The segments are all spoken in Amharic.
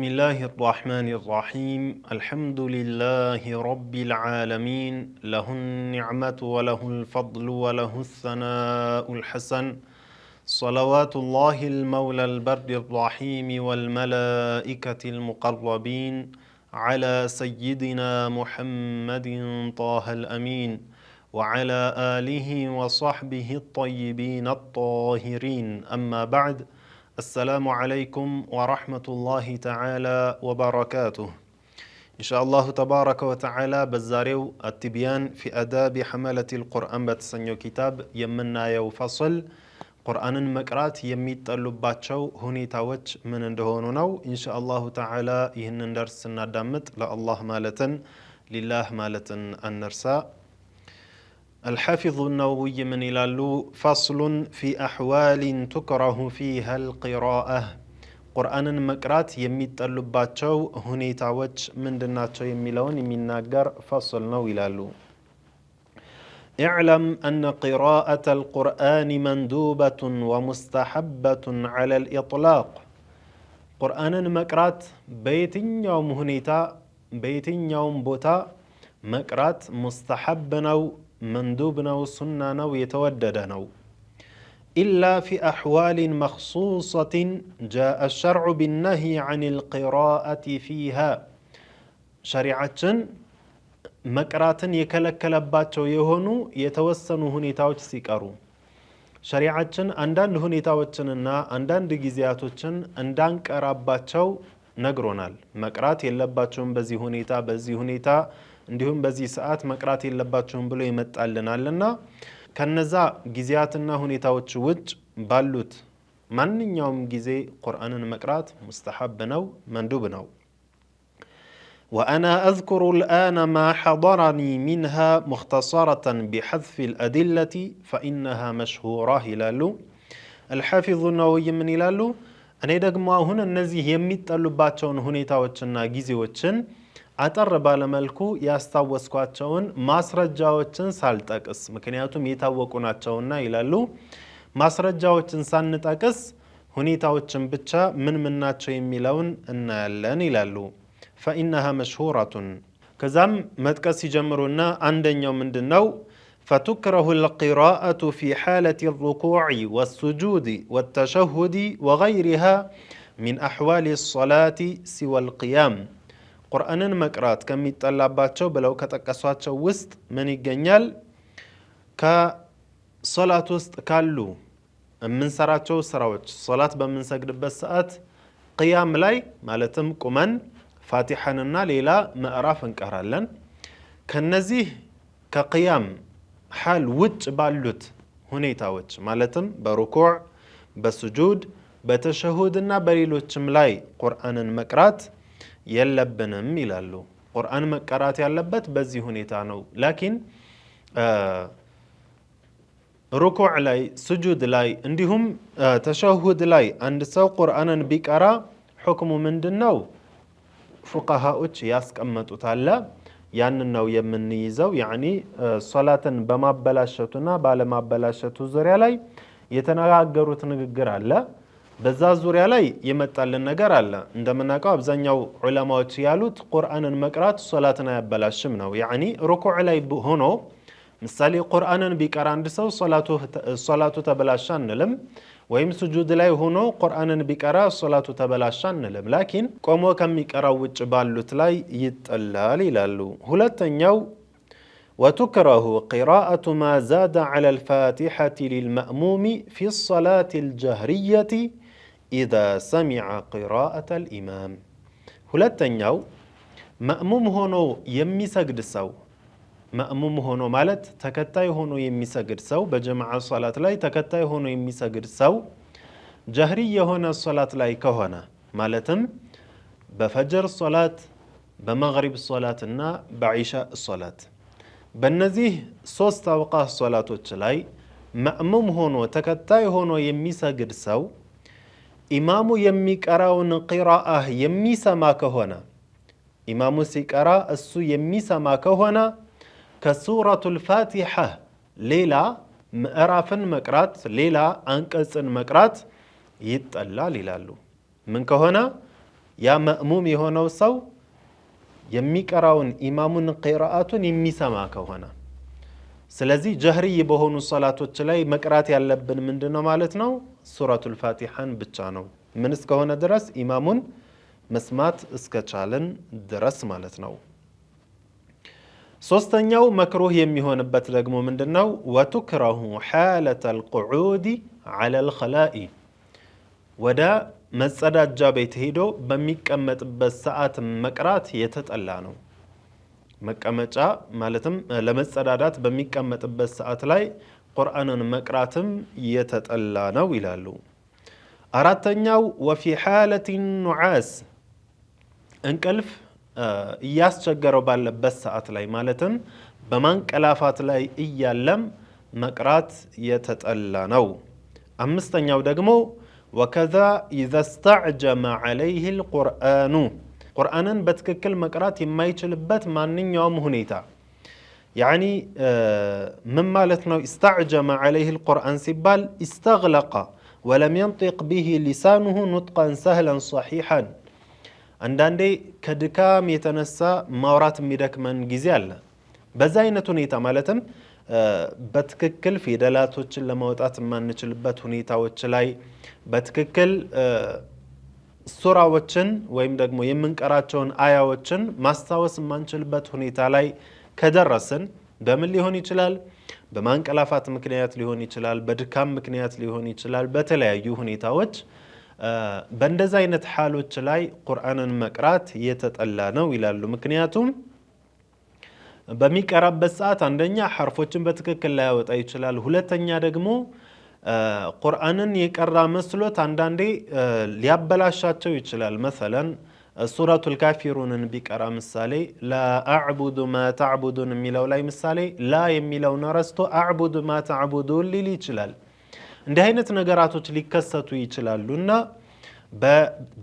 بسم الله الرحمن الرحيم الحمد لله رب العالمين له النعمة وله الفضل وله الثناء الحسن صلوات الله المولى البر الرحيم والملائكة المقربين على سيدنا محمد طه الأمين وعلى آله وصحبه الطيبين الطاهرين أما بعد السلام عليكم ورحمة الله تعالى وبركاته إن شاء الله تبارك وتعالى بزاريو التبيان في أداب حملة القرآن بتسنيو كتاب يمنا يوفصل قرآن مقرات يميت اللباتشو هوني تاوج من اندهونو إن شاء الله تعالى يهنن درس ندامت لله مالتن لله مالتن النرساء الحافظ النووي من يلالو فصل في أحوال تكره فيها القراءة قرآن مقرات يميتطلباتشو ሁኔታዎች ምንድናቸው የሚለውን የሚናገር فصل ነው ይላሉ اعلم أن قراءة القرآن مندوبة ومستحبة على الإطلاق قرآن مقرات بيتنيوم ሁኔታ بيتنيوم ቦታ مقرات مستحب ነው مندوب نو سنة نو يتودد نو إلا في أحوال مخصوصة جاء الشرع بالنهي عن القراءة فيها شريعة مقرات يكلك لباتشو يهونو يتوسنو هنيتاوش سيكارو شريعة عندان هنيتاوشننا عندان دقيزياتوشن عندان كراباتشو نقرونال مقرات يلباتشون بزي هنيتا እንዲሁም በዚህ ሰዓት መቅራት የለባቸውም ብሎ ይመጣልናልና ከነዛ ጊዜያትና ሁኔታዎች ውጭ ባሉት ማንኛውም ጊዜ ቁርአንን መቅራት ሙስተሐብ ነው መንዱብ ነው وأنا أذكر الآن ما حضرني منها مختصرة بحذف الأدلة فإنها مشهورة هلالو الحافظ النووي من هلالو أنا ደግሞ አሁን እነዚህ የሚጠሉባቸውን ሁኔታዎችና ጊዜዎችን አጠር ባለ መልኩ ያስታወስኳቸውን ማስረጃዎችን ሳልጠቅስ ምክንያቱም የታወቁ ናቸውና ይላሉ ማስረጃዎችን ሳንጠቅስ ሁኔታዎችን ብቻ ምን ናቸው የሚለውን እናያለን ይላሉ فإنها مشهورة ከዛም መጥቀስ ይጀምሩና አንደኛው ምንድነው فتكره القراءة في حالة الركوع والسجود والتشهد وغيرها من أحوال الصلاة سوى القيام ቁርአንን መቅራት ከሚጠላባቸው ብለው ከተቀሷቸው ውስጥ ምን ይገኛል ከሶላት ውስጥ ካሉ የምንሰራቸው ስራዎች ሶላት በምንሰግድበት ሰዓት ቅያም ላይ ማለትም ቁመን ፋቲሐንና ሌላ ምዕራፍ እንቀራለን ከነዚህ ከቅያም ሐል ውጭ ባሉት ሁኔታዎች ማለትም በሩኩዕ በስጁድ በተሸሁድና በሌሎችም ላይ ቁርአንን መቅራት የለብንም ይላሉ ቁርአን መቀራት ያለበት በዚህ ሁኔታ ነው ላኪን ሩኩዕ ላይ ስጁድ ላይ እንዲሁም ተሸሁድ ላይ አንድ ሰው ቁርአንን ቢቀራ ሁክሙ ምንድነው ፉቃሃዎች ያስቀመጡታል ያንን ነው የምንይዘው ያኒ ሶላትን በማበላሸቱና ባለማበላሸቱ ዙሪያ ላይ የተነጋገሩት ንግግር አለ በዛ ዙሪያ ላይ የመጣልን ነገር አለ እንደምናውቀው አብዛኛው ዑለማዎች ያሉት ቁርአንን መቅራት ሶላትን አያበላሽም ነው ያኒ ሩኩዕ ላይ ሆኖ ምሳሌ ቁርአንን ቢቀራ አንድ ሰው ሶላቱ ተበላሻ አንልም ወይም ስጁድ ላይ ሆኖ ቁርአንን ቢቀራ ሶላቱ ተበላሻ አንልም ላኪን ቆሞ ከሚቀራው ውጭ ባሉት ላይ ይጠላል ይላሉ ሁለተኛው وتكره قراءة ما زاد على الفاتحة للمأموم في الصلاة الجهرية إذا سمع قراءة الإمام ሁለተኛው ማእሙም ሆኖ የሚሰግድ ሰው ማእሙም ሆኖ ማለት ተከታይ ሆኖ የሚሰግድ ሰው በጀማዓ ሶላት ላይ ተከታይ ሆኖ የሚሰግድ ሰው ጀህሪ የሆነ ሶላት ላይ ከሆነ ማለትም በፈጅር ሶላት በመግሪብ ሶላትና በኢሻ ሶላት በእነዚህ ሶስት አውቃት ሶላቶች ላይ ማእሙም ሆኖ ተከታይ ሆኖ የሚሰግድ ሰው ኢማሙ የሚቀራውን ቂራአህ የሚሰማ ከሆነ ኢማሙ ሲቀራ እሱ የሚሰማ ከሆነ ከሱረቱል ፋቲሐ ሌላ ምዕራፍን መቅራት ሌላ አንቀጽን መቅራት ይጠላል ይላሉ ምን ከሆነ ያ መእሙም የሆነው ሰው የሚቀራውን ኢማሙን ቂራአቱን የሚሰማ ከሆነ ስለዚህ ጀህሪ በሆኑ ሶላቶች ላይ መቅራት ያለብን ምንድነው ማለት ነው ሱረቱል ፋቲሃን ብቻ ነው ምን እስከሆነ ድረስ ኢማሙን መስማት እስከቻለን ድረስ ማለት ነው ሶስተኛው መክሩህ የሚሆንበት ደግሞ ምንድነው ወትክረሁ ሐለተል ቁዑድ ዐለል ኸላኢ ወደ መጸዳጃ ቤት ሄዶ በሚቀመጥበት ሰዓት መቅራት የተጠላ ነው መቀመጫ ማለትም ለመጸዳዳት በሚቀመጥበት ሰዓት ላይ ቁርአንን መቅራትም የተጠላ ነው ይላሉ አራተኛው ወፊ ሐለቲ ኑዓስ እንቅልፍ እያስቸገረው ባለበት ሰዓት ላይ ማለትም በማንቀላፋት ላይ እያለም መቅራት የተጠላ ነው አምስተኛው ደግሞ وكذا إذا استعجم عليه القرآن ቁርአንን በትክክል መቅራት የማይችልበት ማንኛውም ሁኔታ يعني ምን ማለት ነው استعجم عليه القرآن ሲባል استغلق ولم ينطق به لسانه نطقا سهلا صحيحا አንዳንዴ ከድካም የተነሳ ማውራት የሚደክመን ጊዜ አለ በዛ አይነት ሁኔታ ማለትም በትክክል ፊደላቶችን ለማውጣት የማንችልበት ሁኔታዎች ላይ በትክክል ሱራዎችን ወይም ደግሞ የምንቀራቸውን አያዎችን ማስታወስ የማንችልበት ሁኔታ ላይ ከደረስን በምን ሊሆን ይችላል በማንቀላፋት ምክንያት ሊሆን ይችላል በድካም ምክንያት ሊሆን ይችላል በተለያዩ ሁኔታዎች በእንደዛ አይነት ሐሎች ላይ ቁርአንን መቅራት የተጠላ ነው ይላሉ ምክንያቱም በሚቀራበት ሰዓት አንደኛ ሐርፎችን በትክክል ላያወጣ ይችላል ሁለተኛ ደግሞ ቁርአንን የቀራ መስሎት አንዳንዴ ሊያበላሻቸው ይችላል مثلا ሱረቱል ካፊሩንን ቢቀራ ምሳሌ ላ አዕቡዱ ማ ተዕቡዱን የሚለው ላይ ምሳሌ ላ የሚለውን ረስቶ አዕቡዱ ማ ተዕቡዱን ሊል ይችላል እንዲህ አይነት ነገራቶች ሊከሰቱ ይችላሉና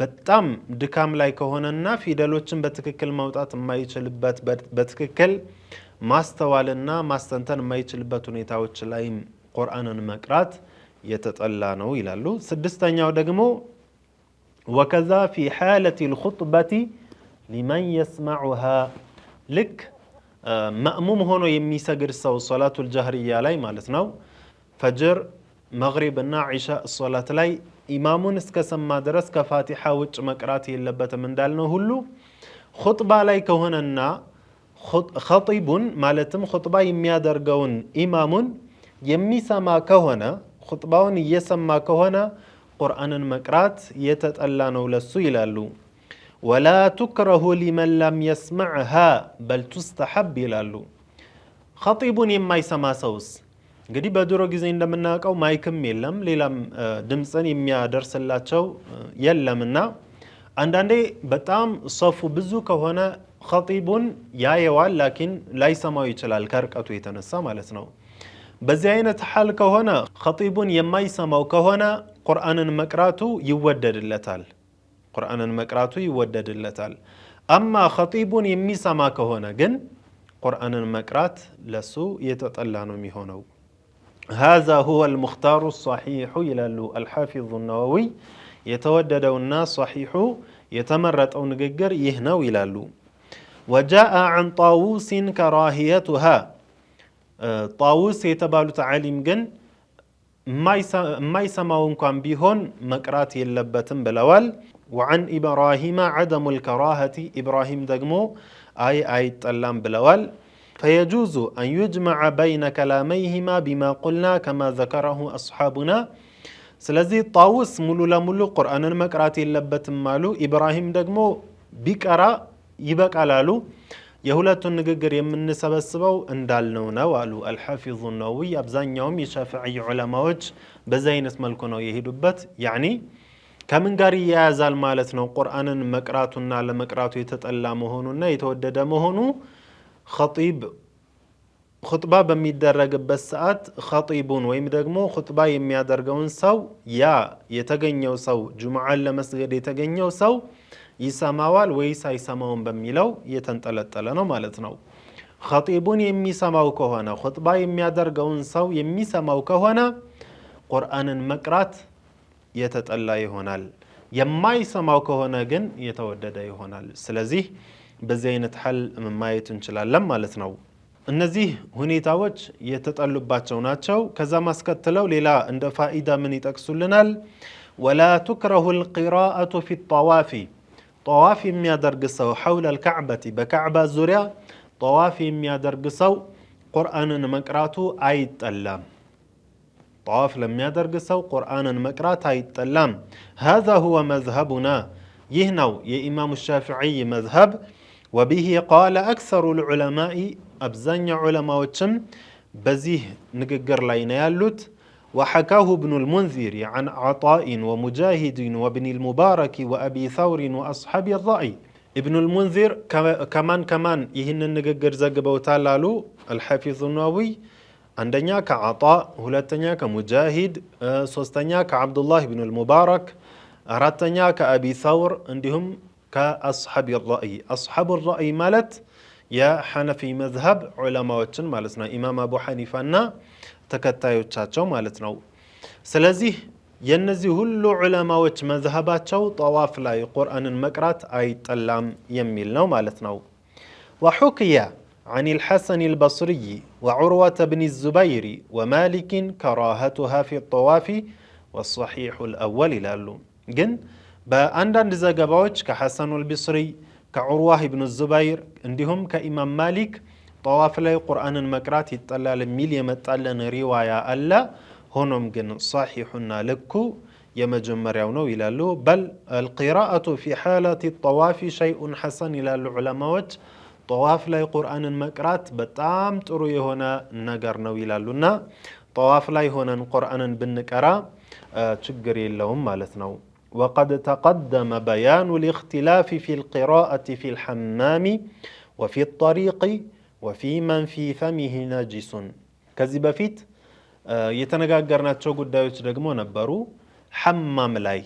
በጣም ድካም ላይ ከሆነና ፊደሎችን በትክክል ማውጣት የማይችልበት በትክክል ማስተዋልና ማስተንተን የማይችልበት ሁኔታዎች ላይ ቁርአንን መቅራት የተጠላ ነው ይላሉ ስድስተኛው ደግሞ وكذا في حالة الخطبة لمن يسمعها لك مأموم ሆኖ የሚሰግድ ሰው ሶላቱል ጀህሪያ ላይ ማለት ነው ፈጅር መግሪብ እና ዒሻ ሶላት ላይ ኢማሙን እስከሰማ ድረስ ከፋቲሃ ውጭ መቅራት የለበትም እንዳልነው ሁሉ ኹጥባ ላይ ከሆነና ኸጢቡን ማለትም ኹጥባ የሚያደርገውን ኢማሙን የሚሰማ ከሆነ ኹጥባውን እየሰማ ከሆነ ቁርአንን መቅራት የተጠላ ነው ለሱ ይላሉ ወላ ትክረሁ ሊመን ለም የስመዕሃ በል ቱስተሐብ ይላሉ ኸጢቡን የማይሰማ ሰውስ እንግዲህ በድሮ ጊዜ እንደምናውቀው ማይክም የለም ሌላም ድምፅን የሚያደርስላቸው የለምና አንዳንዴ በጣም ሶፉ ብዙ ከሆነ ኸጢቡን ያየዋል ላኪን ላይሰማው ይችላል ከርቀቱ የተነሳ ማለት ነው በዚህ አይነት ሐል ከሆነ ኸጢቡን የማይሰማው ከሆነ ቁርአንን መቅራቱ ይወደድለታል አማ ኸጢቡን የሚሰማ ከሆነ ግን ቁርአንን መቅራት ለሱ የተጠላ ነው የሚሆነው هذا هو المختار الصحيح ይላሉ الحافظ النووي የተወደደውና صحيح የተመረጠው ንግግር ይህ ነው ይላሉ وجاء عن طاووس كراهيتها طاووس የተባሉት ዓሊም ግን የማይሰማው እንኳን ቢሆን መቅራት የለበትም ብለዋል وعن إبراهيم عدم الكراهة إبراهيم ደግሞ አይጠላም ብለዋል فيجوز أن يجمع بين كلاميهما بما قلنا كما ذكره أصحابنا ስለዚህ ጣውስ ሙሉ ለሙሉ ቁርአንን መቅራት የለበትም ማሉ ኢብራሂም ደግሞ ቢቀራ ይበቃላሉ የሁለቱን ንግግር የምንሰበስበው እንዳልነው ነው አሉ አልሐፊዙ ነወዊ አብዛኛውም የሻፊዒ ዑለማዎች በዛ አይነት መልኩ ነው የሄዱበት ያኒ ከምን ጋር ይያያዛል ማለት ነው ቁርአንን መቅራቱና ለመቅራቱ የተጠላ መሆኑና የተወደደ መሆኑ ኸጢብ ኹጥባ በሚደረግበት ሰዓት ኸጢቡን ወይም ደግሞ ኹጥባ የሚያደርገውን ሰው ያ የተገኘው ሰው ጁምዓን ለመስገድ የተገኘው ሰው ይሰማዋል ወይስ አይሰማውም በሚለው የተንጠለጠለ ነው ማለት ነው ኸጢቡን የሚሰማው ከሆነ ኹጥባ የሚያደርገውን ሰው የሚሰማው ከሆነ ቁርአንን መቅራት የተጠላ ይሆናል የማይሰማው ከሆነ ግን የተወደደ ይሆናል። ስለዚህ በዚህ አይነት ሐል ማየት እንችላለን ማለት ነው። እነዚህ ሁኔታዎች የተጠሉባቸው ናቸው። ከዛ ማስከተለው ሌላ እንደ ፋኢዳ ምን ይጠቅሱልናል? ወላ ቱክረሁ القراءة في الطواف ጠዋፍ የሚያደርግ ሰው حول الكعبة በካዕባ ዙሪያ ጠዋፍ የሚያደርግ ሰው ቁርአንን መቅራቱ አይጠላም። ጠዋፍ ለሚያደርግ ሰው ቁርአንን መቅራት አይጠላም። هذا هو مذهبنا ይህ ነው የኢማሙ ሻፊዒ መዝሀብ። وبه قال أكثر العلماء أبزانيا علماء وشم بزيه نقر لين يالوت. وحكاه ابن المنذر عن عطاء ومجاهد وابن المبارك وأبي ثور وأصحاب الرأي. ابن المنذر كمان يهن النقر زقبه تالالو الحافظ النووي عندنا كعطاء هلتنيا كمجاهد سوستنيا كعبد الله بن المبارك أراتنيا كأبي ثور عندهم كأصحاب الرأي. أصحاب الرأي مالت يا حنفي مذهب علماء مالتنا إمام أبو حنيفة تكتايوچاچو مالتنا. سلازي ينزي هلو علماء مذهباچو طواف لا قرآن المقرات أي تلام يميلنا مالتنا. وحكي عن الحسن البصري وعروة بن الزبير ومالك كراهتها في الطواف والصحيح الأول لالو جن በአንዳንድ ዘገባዎች ከሐሰኑ አልቢስሪ ከዑርዋህ ኢብኑ ዙበይር እንዲሁም ከኢማም ማሊክ ጠዋፍ ላይ ቁርአንን መቅራት ይጠላል የሚል የመጣለን ሪዋያ አለ። ሆኖም ግን ሷሂሁና ልኩ የመጀመሪያው ነው ይላሉ። በል القراءة في حالة الطواف شيء حسن ይላሉ ዑለማዎች። ጠዋፍ ላይ ቁርአንን መቅራት በጣም ጥሩ የሆነ ነገር ነው ይላሉና ጠዋፍ ላይ ሆነን ቁርአንን ብንቀራ ችግር የለውም ማለት ነው። وقد تقدم بيان الاختلاف في القراءة في الحمام وفي الطريق وفي من في فمه نجس. كذي بفيت يتنغاغرناچو ጉዳዮች ደግሞ ነበሩ። ሐማም ላይ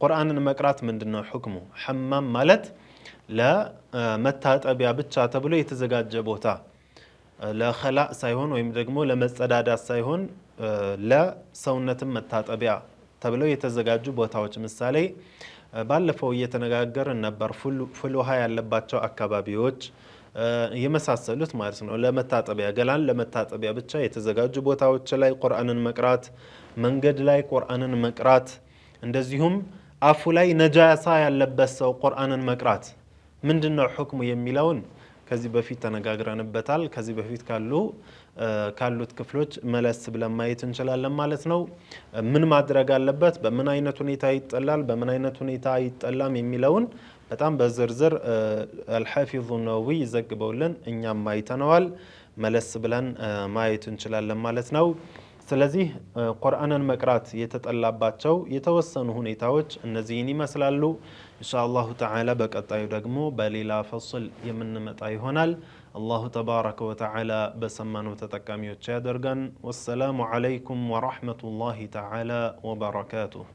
ቁርአንን መቅራት ምንድነው ሁክሙ? ሐማም ማለት ለመታጠቢያ ብቻ ተብሎ የተዘጋጀ ቦታ ለኸላእ ሳይሆን ወይም ደግሞ ለመጸዳዳት ሳይሆን ለሰውነትም መታጠቢያ ተብለው የተዘጋጁ ቦታዎች ምሳሌ ባለፈው እየተነጋገርን ነበር። ፍል ውሃ ያለባቸው አካባቢዎች የመሳሰሉት ማለት ነው። ለመታጠቢያ ገላን ለመታጠቢያ ብቻ የተዘጋጁ ቦታዎች ላይ ቁርአንን መቅራት፣ መንገድ ላይ ቁርአንን መቅራት፣ እንደዚሁም አፉ ላይ ነጃሳ ያለበት ሰው ቁርአንን መቅራት ምንድነው ሁክሙ የሚለውን ከዚህ በፊት ተነጋግረንበታል። ከዚህ በፊት ካሉት ክፍሎች መለስ ብለን ማየት እንችላለን ማለት ነው። ምን ማድረግ አለበት፣ በምን አይነት ሁኔታ ይጠላል፣ በምን አይነት ሁኔታ አይጠላም የሚለውን በጣም በዝርዝር አልሐፊዙ ነወዊ ይዘግበውልን እኛም አይተነዋል። መለስ ብለን ማየት እንችላለን ማለት ነው። ስለዚህ ቁርአንን መቅራት የተጠላባቸው የተወሰኑ ሁኔታዎች እነዚህን ይመስላሉ። ኢንሻአላሁ ተዓላ በቀጣዩ ደግሞ በሌላ ፈስል የምንመጣ ይሆናል። አላሁ ተባረከ ወተዓላ በሰማነው ተጠቃሚዎች ያደርገን። ወሰላሙ ዐለይኩም ወረሕመቱላሂ ተዓላ ወበረካቱሁ።